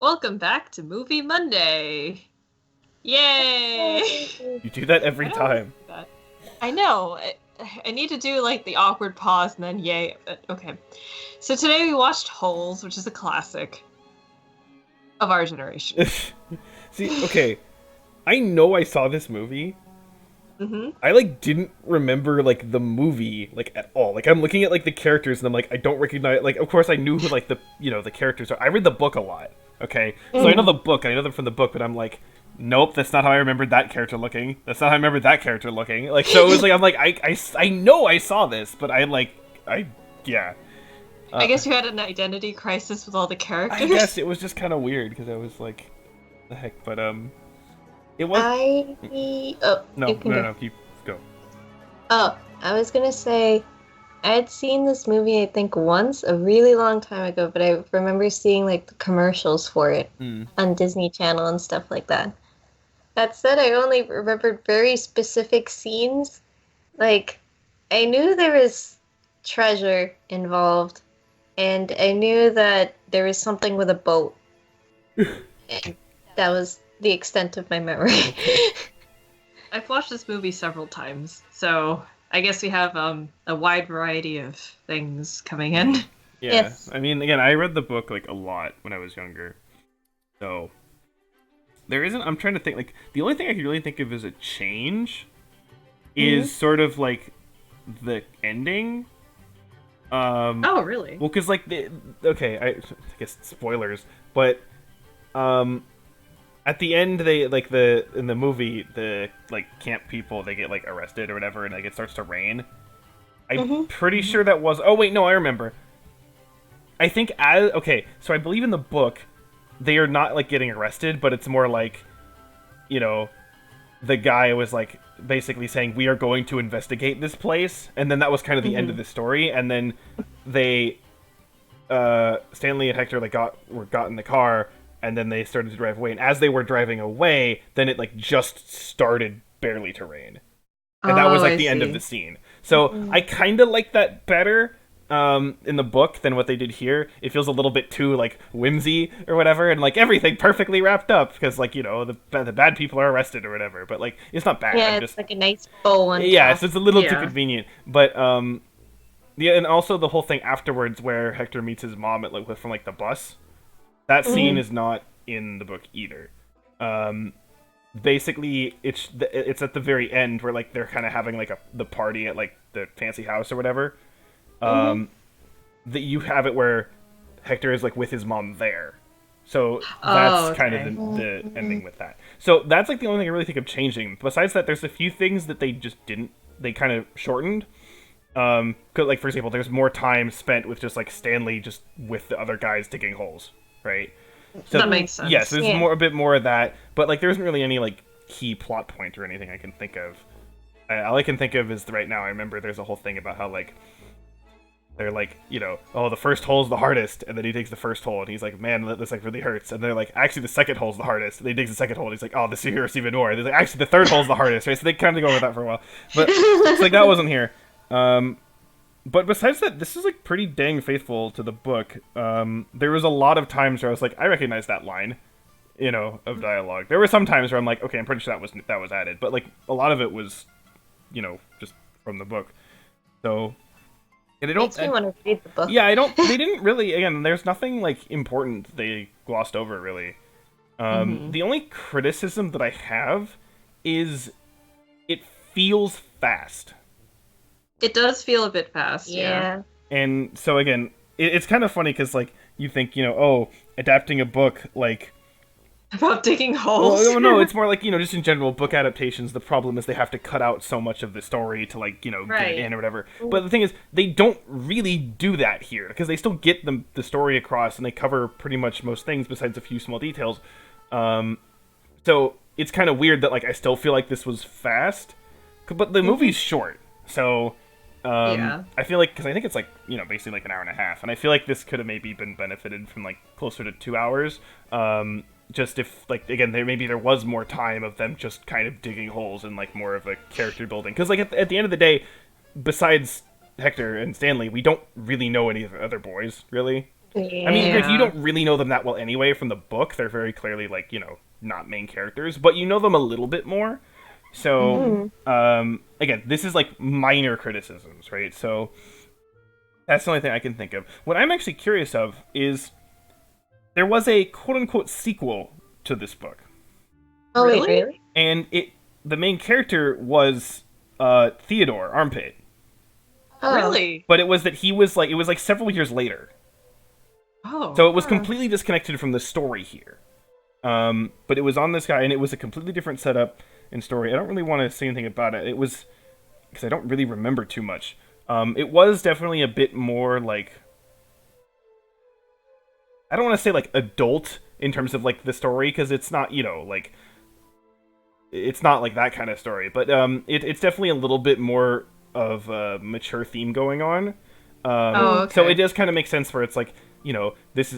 Welcome back to Movie Monday. Yay! You do that every I don't always time. do that. I know. I need to do like the awkward pause and then yay. But okay. So today we watched Holes, which is a classic of our generation. See, okay, I know I saw this movie. Mm-hmm. I didn't remember the movie at all. I'm looking at the characters and I'm like I don't recognize of course I knew who the characters are. I read the book a lot. Okay? So I know the book and I know them from the book, but I'm like nope, that's not how I remembered that character looking. That's not how I remembered that character looking. So it was I'm like I know I saw this, but I yeah. I guess you had an identity crisis with all the characters. I guess it was just kind of weird because I was like the heck, but it was no, You can no, go. no, keep go. Oh, I was gonna say I had seen this movie I think once a really long time ago, but I remember seeing like the commercials for it Mm. on Disney Channel and stuff like that. That said, I only remembered very specific scenes. Like I knew there was treasure involved, and I knew that there was something with a boat. And that was the extent of my memory. Okay. I've watched this movie several times, so I guess we have a wide variety of things coming in. Yeah. Yes. I mean, again, I read the book a lot when I was younger. So there isn't I'm trying to think the only thing I can really think of as a change is sort of the ending. Oh, really? Well, cuz I guess spoilers, but at the end they in the movie the camp people they get arrested or whatever and it starts to rain. I'm pretty sure that was oh wait, no, I remember. I think so I believe in the book they are not getting arrested, but it's more you know, the guy was basically saying we are going to investigate this place, and then that was kind of the end of the story, and then they Stanley and Hector got in the car, and then they started to drive away, and as they were driving away, then it just started barely to rain. And that was I the end of see. the scene. So I kind of like that better in the book than what they did here. It feels a little bit too whimsy or whatever, and everything perfectly wrapped up because the bad people are arrested or whatever. But it's not bad. Yeah, I'm it's just like a nice bow on yeah, top. it's a little too Yeah. convenient. But yeah, and also the whole thing afterwards where Hector meets his mom at from the bus. That scene is not in the book either. Basically it's at the very end where they're kind of having the party at the fancy house or whatever. That you have it where Hector is with his mom there, so that's Oh, kind okay. of the ending with that. So that's the only thing I really think of changing. Besides that, there's a few things that they just didn't, they kind of shortened. 'Cause, for example, there's more time spent with just Stanley just with the other guys digging holes, right? So That makes sense. yes, there's Yeah. a bit more of that, but there isn't really any key plot point or anything I can think of. All I can think of is right now. I remember there's a whole thing about how they're oh, the first hole's the hardest, and then he digs the first hole and he's like, man, this really hurts, and they're actually the second hole's the hardest, and he digs the second hole and he's like, oh, this hurts even more, and they're actually the third hole's the hardest, right? So they kind of go over that for a while, but it's that wasn't here. But besides that, this is pretty dang faithful to the book. There was a lot of times where I was I recognize that line, of dialogue. There were some times where I'm okay, I'm pretty sure that was added, but a lot of it was, just from the book. So, and I don't. Makes me want to read the book. Yeah, I don't. They didn't really. Again, there's nothing important they glossed over really. The only criticism that I have is it feels fast. It does feel a bit fast. Yeah. And so again, it's kind of funny because you think oh, adapting a book About digging holes. well, no, it's more just in general book adaptations. The problem is they have to cut out so much of the story to get Right. it in or whatever. But the thing is, they don't really do that here because they still get the story across and they cover pretty much most things besides a few small details. So it's kind of weird that I still feel this was fast, but the movie's short, so. Yeah. I feel because I think it's basically an hour and a half, and I feel this could have maybe been benefited from closer to 2 hours. Just if again there was more time of them just kind of digging holes and more of a character building, because at the end of the day, besides Hector and Stanley, we don't really know any of the other boys really. Yeah. I mean, granted, you don't really know them that well anyway from the book. They're very clearly, like, not main characters, but you know them a little bit more. So, again, this is, like, minor criticisms, right? So, that's the only thing I can think of. What I'm actually curious of is there was a quote-unquote sequel to this book. Oh, Really? wait, really? And the main character was Theodore Armpit. Oh. Really? But it was that it was like several years later. Oh. So it was completely disconnected from the story here. But it was on this guy, and it was a completely different setup and story. I don't really want to say anything about it. It was, because I don't really remember too much. It was definitely a bit more, like, I don't want to say, like, adult in terms of, like, the story, because it's not, like, it's not, like, that kind of story. But it's definitely a little bit more of a mature theme going on. Okay. So it does kind of make sense where it's like,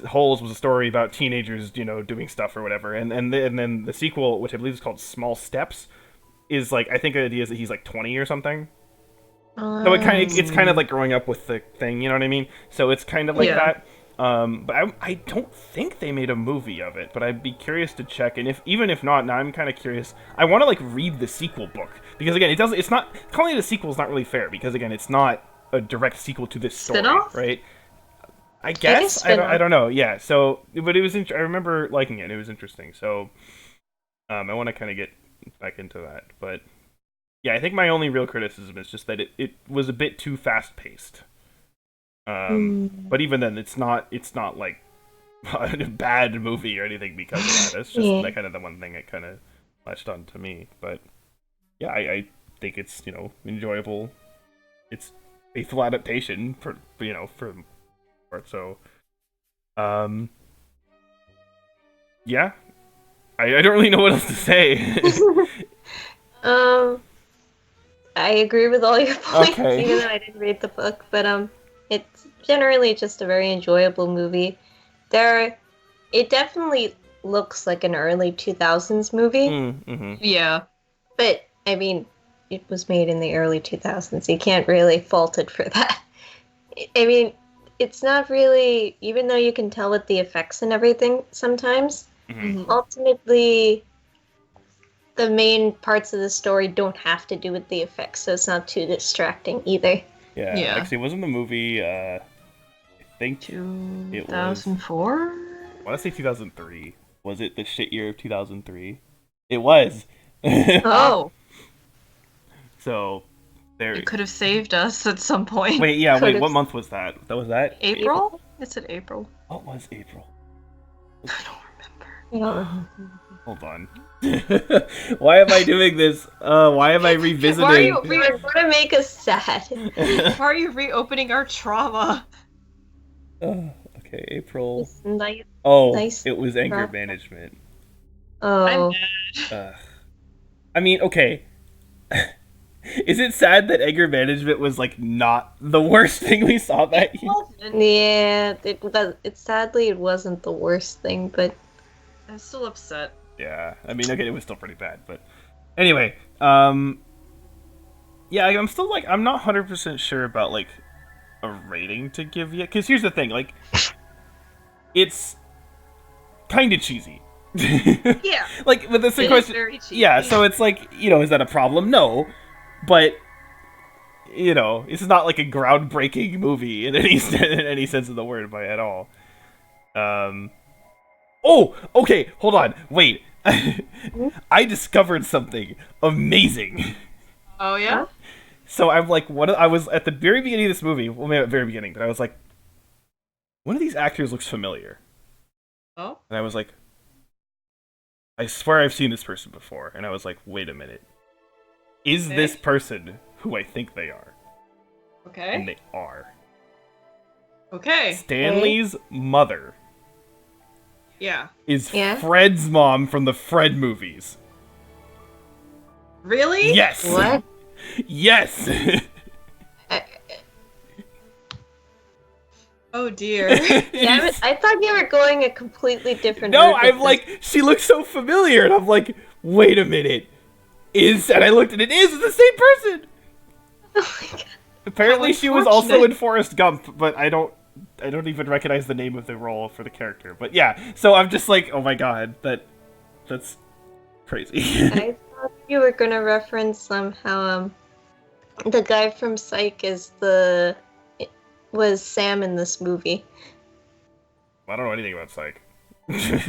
Holes was a story about teenagers, doing stuff or whatever, and then the sequel, which I believe is called Small Steps, is like, I think the idea is that he's like 20 or something. So it's kind of like growing up with the thing, you know what I mean? So it's kind of like that. But I don't think they made a movie of it, but I'd be curious to check. And even if not, now I'm kind of curious. I want to like read the sequel book because again, it's not calling it a sequel is not really fair because again, it's not a direct sequel to this story, Spin-off? right? I guess I don't know. Yeah. So, but it was. I remember liking it. It was interesting. So, I want to kind of get back into that. But yeah, I think my only real criticism is just that it was a bit too fast paced. But even then, it's not like a bad movie or anything because of that. It's just that kind of the one thing that kind of latched on to me. But yeah, I think it's enjoyable. It's faithful adaptation for so yeah, I don't really know what else to say. I agree with all your points, Okay. even though I didn't read the book. But it's generally just a very enjoyable movie. It definitely looks like an early 2000s movie. Mm-hmm. Yeah. But I mean, it was made in the early 2000s. You can't really fault it for that. I mean, it's not really, even though you can tell with the effects and everything sometimes, ultimately, the main parts of the story don't have to do with the effects, so it's not too distracting either. Yeah. Actually, wasn't the movie, I think 2004? I want to say 2003. Was it the shit year of 2003? It was. Oh. So, there. It could have saved us at some point. Wait, yeah, wait, what month was that? Was that? April? It's in April. What was April? I don't remember. Hold on. Why am I doing this? Why am I revisiting? Why are you You're gonna make us sad. Why are you reopening our trauma? Okay, April. Nice. It was anger management. Oh. I'm mad. I mean, okay. Is it sad that anger management was like not the worst thing we saw that year? Yeah, it sadly it wasn't the worst thing, but I'm still upset. Yeah, I mean, okay, it was still pretty bad, but anyway, yeah, I'm still like, I'm not 100% sure about like a rating to give yet, because here's the thing, like, it's kind of cheesy. Yeah. Like, but that's the It is question. very cheesy. Yeah, so it's like, is that a problem? No, but it's not like a groundbreaking movie in any sense of the word at all. Oh, okay, hold on, wait. I discovered something amazing. Oh, yeah? So I'm like, I was at the very beginning of this movie, well, maybe at the very beginning, but I was like, one of these actors looks familiar. Oh? And I was like, I swear I've seen this person before. And I was like, wait a minute. Is this person who I think they are? Okay. And they are. Okay. Stanley's mother is Fred's mom from the Fred movies. Really? Yes. What? Yes. Oh dear. Yeah, I thought you were going a completely different No, route with I'm this. like, she looks so familiar, and I'm like, wait a minute. And I looked and it's the same person. Oh my god. Apparently she was also in Forrest Gump, but I don't I don't even recognize the name of the role for the character. But yeah, so I'm just like, oh my god, that's crazy. I thought you were gonna reference somehow the guy from Psych was Sam in this movie. I don't know anything about Psych.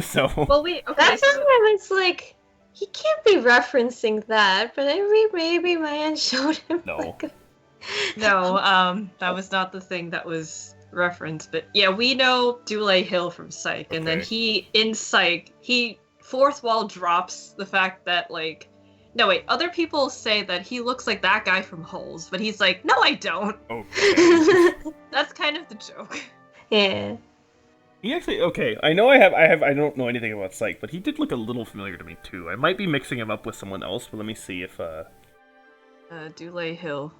So Well, wait. Okay. That's why I was like, he can't be referencing that, but maybe my aunt showed him. No. Like No, that was not the thing that was referenced. But yeah, we know Dule Hill from Psych, and then Okay. in Psych, he fourth wall drops the fact that like, no wait, other people say that he looks like that guy from Holes, but he's like, no, I don't. Okay. That's kind of the joke. yeah. He actually okay. I know I don't know anything about Psych, but he did look a little familiar to me too. I might be mixing him up with someone else, but let me see if Dule Hill.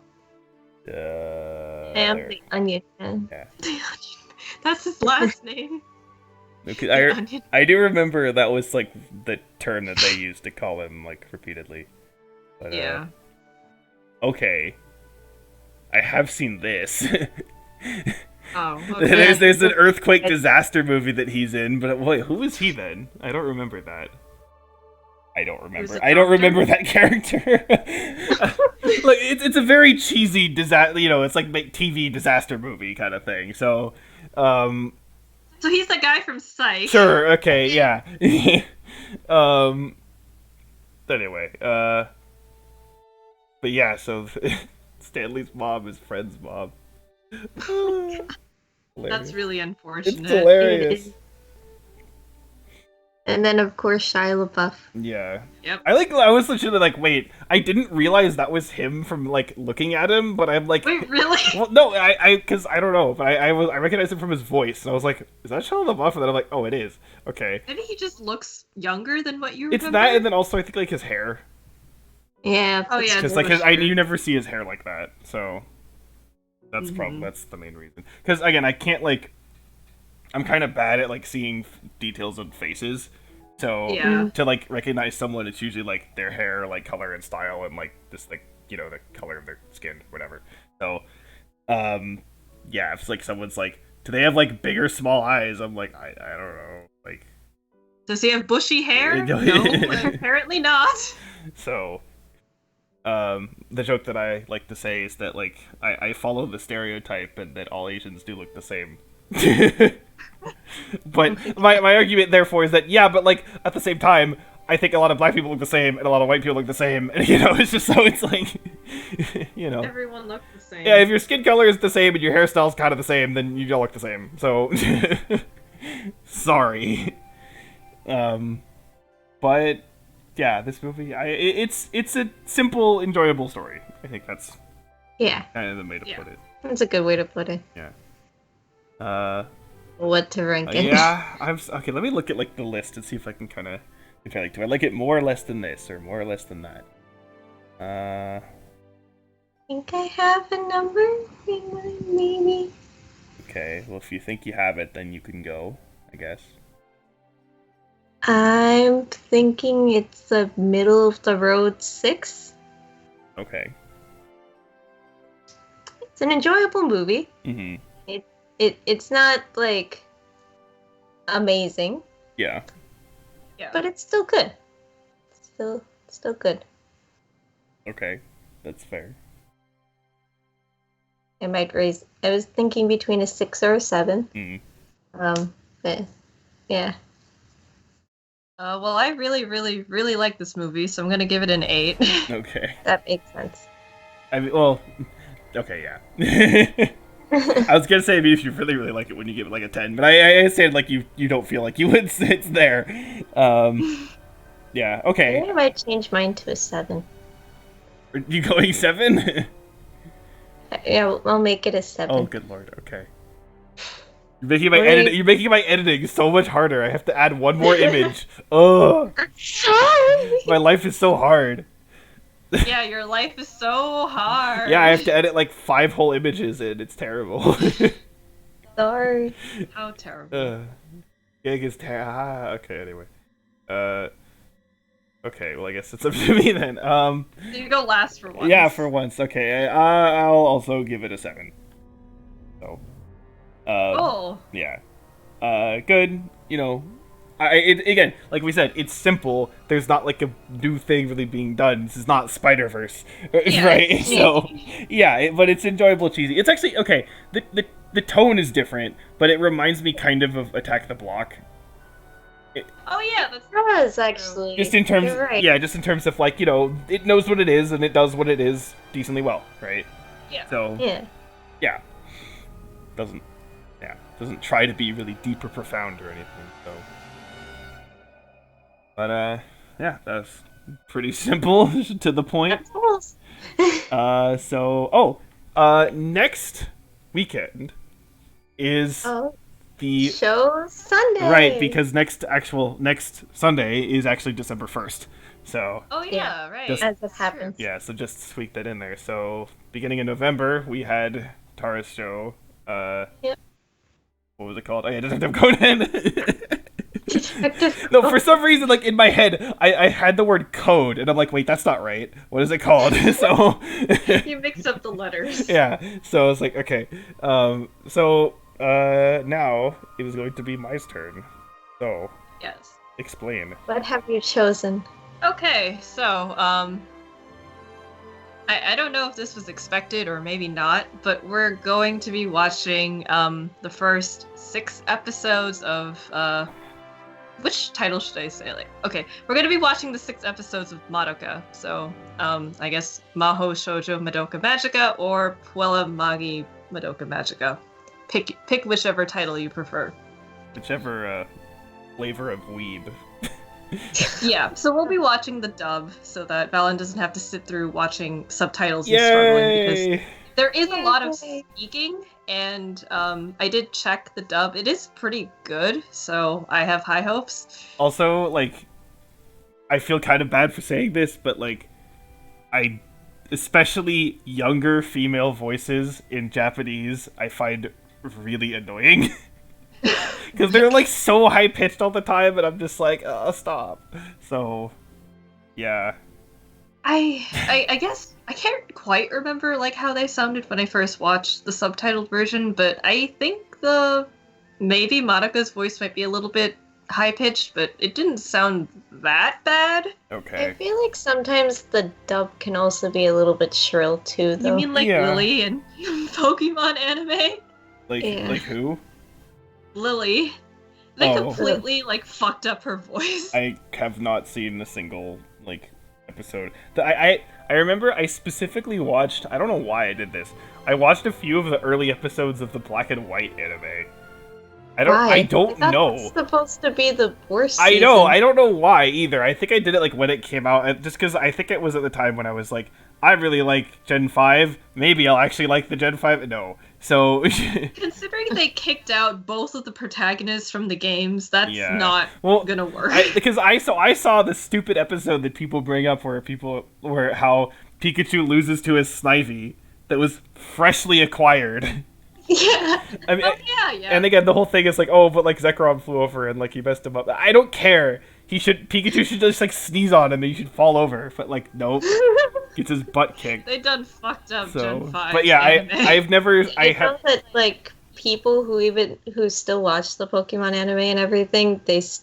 Sam there. the Onion Man. Yeah. That's his last name. Okay, The Onion. I do remember that was like the term that they used to call him like repeatedly. But, Yeah. Okay. I have seen this. Oh, okay. There's an earthquake disaster movie that he's in, but wait, who was he then? I don't remember that. I don't remember. a I don't doctor? remember that character. Like it's a very cheesy disaster. You know, it's like TV disaster movie kind of thing. So, So he's the guy from Psych. sure, okay, yeah. Anyway, but yeah, so Stanley's mom is Fred's mom. That's really It's unfortunate. hilarious. And then of course Shia LaBeouf. Yeah. Yep. I was literally like, wait, I didn't realize that was him from like looking at him, but I'm like, Wait, really? well, no, because I don't know, but I recognized him from his voice, and I was like, is that Shia LaBeouf? And then I'm like, oh, it is. Okay, Maybe he just looks younger than what you it's remember. that, and then also I think like his hair, Yeah. Oh, yeah, because it's like for sure. you never see his hair like that, so that's that's the main reason. Because again, I can't like, I'm kind of bad at like seeing details on faces. So Yeah. to like recognize someone, it's usually like their hair, like color and style, and like this like the color of their skin, whatever. So, yeah, if it's like someone's like, do they have like big or small eyes? I'm like, I don't know, like. Does he have bushy hair? No. No, apparently not. So, the joke that I like to say is that like I follow the stereotype and that all Asians do look the same. But my argument therefore is that yeah, but like at the same time, I think a lot of black people look the same and a lot of white people look the same, and it's just so it's like Everyone looks the same. yeah, if your skin color is the same and your hairstyle's kind of the same, then you all look the same. So sorry. But yeah, this movie, it's a simple, enjoyable story. I think that's Yeah. kind of the way to put it. That's a good way to put it. Yeah. What to rank it. Yeah, okay. Let me look at like the list and see if I can kind of if I like. Do I like it more or less than this, or more or less than that? I think I have a number. Maybe. Okay. Well, if you think you have it, then you can go, I guess. I'm thinking it's a middle of the road 6. Okay. It's an enjoyable movie. Mm-hmm. It's not like amazing, Yeah. Yeah. but it's still good. Still good. Okay. That's fair. I was thinking between a 6 or a 7. Mm. But yeah. Well, I really, really, really like this movie, so I'm gonna give it an 8. Okay. That makes sense. I mean, well. Okay. Yeah. I was gonna say maybe if you really really like it when you give it like a 10, but I understand like you don't feel like you would. It's there. Yeah. I Okay. think I might change mine to a 7. Are you going 7? Yeah, I'll make it a 7. Oh, good lord. Okay. You're making my editing so much harder. I have to add one more image. Ugh. Sorry. My life is so hard. Yeah, your life is so hard. Yeah, I have to edit like 5 whole images in. It's terrible. Sorry. How terrible. Yeah, okay, anyway. Okay, well I guess it's up to me then. So you go last for once. Yeah, for once. Okay, I'll also give it a 7. So, Oh. Yeah. Good. You know, again, like we said, it's simple. There's not like a new thing really being done. This is not Spider-Verse, Yeah, right? it's So, yeah, but it's enjoyable, cheesy. It's actually okay. The tone is different, but it reminds me kind of Attack the Block. Oh yeah, that's Does actually. Just in terms, You're right. yeah, just in terms of like, you know, it knows what it is and it does what it is decently well, right? yeah. So Yeah. doesn't try to be really deep or profound or anything. So, but yeah, that's pretty simple to the point. That's cool. Next weekend is Oh, the show Sunday. right, because next Sunday is actually December 1st. So Oh yeah, right. Just- As it happens. yeah, so just tweak that in there. So beginning in November, we had Tara's show. Yep. What was it called? Oh yeah, Detective Conan. Detective No, for some reason, like in my head, I had the word code, and I'm like, wait, that's not right. What is it called? So You mixed up the letters. yeah, so I was like, okay. Now it is going to be my turn. So Yes. explain. What have you chosen? Okay, so I don't know if this was expected or maybe not, but we're going to be watching the first 6 episodes of which title should I say? Like, okay, we're going to be watching the 6 episodes of Madoka. So, I guess Maho Shoujo Madoka Magica or Puella Magi Madoka Magica. Pick whichever title you prefer. Whichever flavor of weeb. Yeah, so we'll be watching the dub so that Valen doesn't have to sit through watching subtitles and struggling because Yay! there is a lot of Yay. speaking, and I did check the dub. It is pretty good, so I have high hopes. Also, like, I feel kind of bad for saying this, but like, especially younger female voices in Japanese, I find really annoying. Because they're like so high pitched all the time, and I'm just like, stop. So, yeah. I guess I can't quite remember like how they sounded when I first watched the subtitled version, but I think maybe Monika's voice might be a little bit high pitched, but it didn't sound that bad. I Okay. feel like sometimes the dub can also be a little bit shrill too, though. You mean like Yeah. Lily in Pokemon anime? Like, Yeah. like who? Lily. They Oh. completely like fucked up her voice. I have not seen a single like episode. I remember I specifically watched. I don't know why I did this. I watched a few of the early episodes of the black and white anime. I Why? don't thought know. That's supposed to be the worst. I know. season. I don't know why either. I think I did it like when it came out, just because I think it was at the time when I was like, I really like Gen 5. Maybe I'll actually like the Gen 5. No. So Considering they kicked out both of the protagonists from the games, that's Yeah. not Well, gonna work. because I saw the stupid episode that people bring up where how Pikachu loses to his Snivy that was freshly acquired. Yeah. I mean, Oh yeah. and again, the whole thing is like, oh, but like Zekrom flew over and like he messed him up. I don't care. Pikachu should just like sneeze on him and he should fall over. But like, nope, gets his butt kicked. They done fucked up So, Gen 5. but yeah, anime. I've never, I I have, know that like people who still watch the Pokemon anime and everything, that's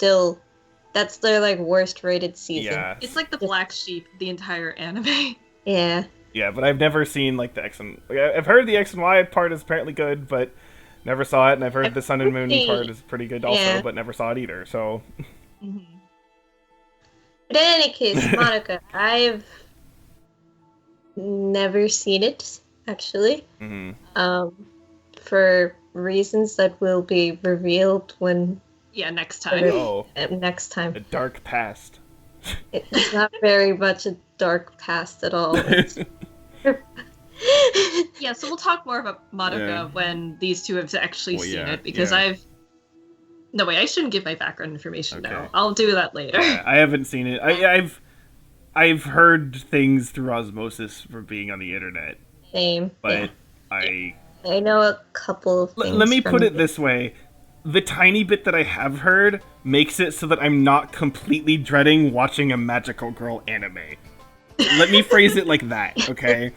their like worst rated season. yeah, It's like the black sheep, of the entire anime. Yeah. yeah, but I've never seen like the X and like, I've heard the X and Y part is apparently good, but never saw it, and I've heard the Sun and Moon pretty- part is pretty good also, yeah. but never saw it either. So But in any case, Monica, I've never seen it actually. mhm. For reasons that will be revealed when Yeah, next time. Oh, next time. a dark past. It's not very much a dark past at all. Yeah, so we'll talk more about Madoka Yeah. when these two have actually Well, seen yeah, it, because yeah. No, wait, I shouldn't give my background information Okay. now. I'll do that later. Yeah, I haven't seen it. I've heard things through osmosis from being on the internet, Same. but Yeah. I know a couple of things. let me from put it this way. The tiny bit that I have heard makes it so that I'm not completely dreading watching a magical girl anime. Let me phrase it like that, okay?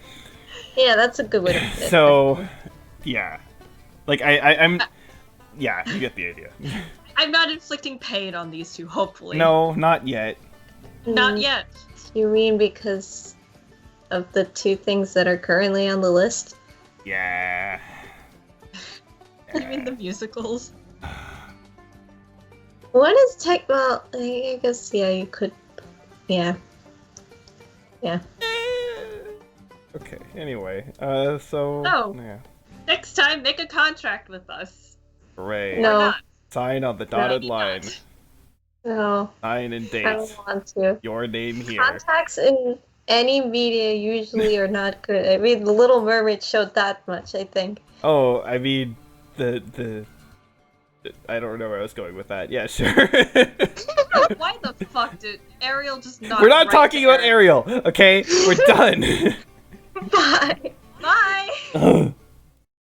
Yeah, that's a good way to put it. So, yeah. Like I'm. Yeah, you get the idea. I'm not inflicting pain on these two, hopefully. No, not yet. Not yet. You mean because of the two things that are currently on the list? Yeah. You mean the musicals? What is tech? Well, I guess you could. Yeah. Okay. Anyway, so. Oh. Yeah. Next time, make a contract with us. Hooray. No. Or not. Sign on the dotted Maybe line. not. No, Sign and I date. don't want to. Your name here. Contacts in any media usually are not good. I mean, The Little Mermaid showed that much, I think. Oh, I mean, the I don't know where I was going with that. Yeah, sure. Why the fuck did Ariel just not? We're not write talking to about Ariel? Ariel, okay? We're done. Bye. Bye. Ugh.